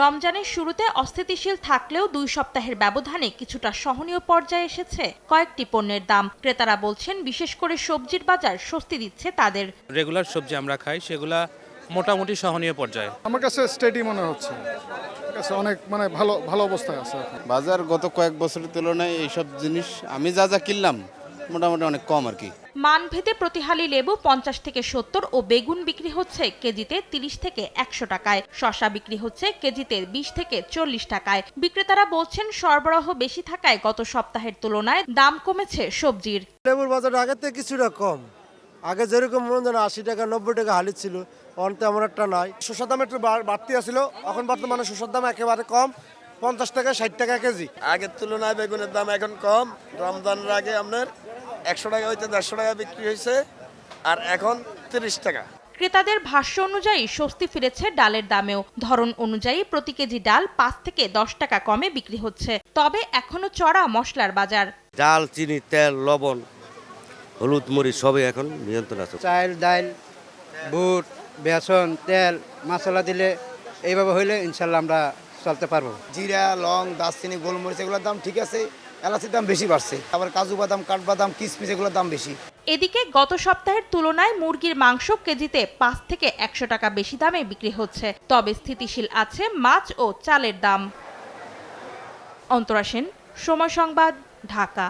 রমজানের শুরুতে অস্থিতিশীল থাকলেও 2 সপ্তাহের ব্যবধানে কিছুটা সহনীয় পর্যায়ে এসেছে কয়েকটি পণ্যের দাম। ক্রেতারা বলছেন, বিশেষ করে সবজির বাজার স্বস্তি দিচ্ছে তাদের। রেগুলার সবজি আমরা খাই, সেগুলা মোটামুটি সহনীয় পর্যায়ে। আমার কাছে স্টেডি মনে হচ্ছে, অনেক ভালো ভালো অবস্থায় আছে। বাজার গত কয়েক বছরের তুলনায় এইসব জিনিস আমি যা কিনলাম মোটামুটি অনেক কম আর কি। মানভেদে প্রতিহালি লেবু 50 থেকে 70 ও বেগুন বিক্রি হচ্ছে কেজিতে 30 থেকে 100 টাকায়। শসা বিক্রি হচ্ছে কেজিতে 20 থেকে 40 টাকায়। বিক্রেতারা বলছেন, সরবরাহ বেশি থাকায় গত সপ্তাহের তুলনায় দাম কমেছে সবজির। লেবুর বাজার আগে থেকে কিছুটা কম। আগে যেরকম 80 টাকা 90 টাকা হালি ছিল, অন্তে এমন একটা নাই। শসার দাম একটু বাড়তি আছিল, এখন বর্তমানে শসার দাম একেবারে কম, 50 টাকা 60 টাকা কেজি। আগের তুলনায় বেগুনের দাম এখন কম। রমজানের আগে আপনার 100 টাকা হইতে 150 টাকা বিক্রি হয়েছে, আর এখন 30 টাকা। ক্রেতাদের ভাষ্য অনুযায়ী স্বস্তি ফিরেছে ডালের দামেও। ধরন অনুযায়ী প্রতি কেজি ডাল 5 থেকে 10 টাকা কমে বিক্রি হচ্ছে। তবে এখনো চড়া মশলার বাজার। ডাল, চিনি, তেল, লবণ, হলুদ, মরিচ সবই এখন নিয়ন্ত্রণ আছে। চাল, ডাল, বুট, বেসন, তেল, মশলা দিলে এইভাবে হইলে ইনশাল্লাহ আমরা চলতে পারবো। জিরা, লং, দারচিনি, গোলমরিচ এগুলোর দাম ঠিক আছে, এলাচির দাম বেশি বাড়ছে। আবার কাজু বাদাম, কাঠবাদাম, কিশমিশ এগুলোর দাম বেশি। এদিকে গত সপ্তাহের তুলনায় মুরগির মাংস কেজিতে 5 থেকে 100 টাকা বেশি দামে বিক্রি হচ্ছে। তবে স্থিতিশীল আছে মাছ ও চালের দাম। অন্তরা সেন, সময় সংবাদ, ঢাকা।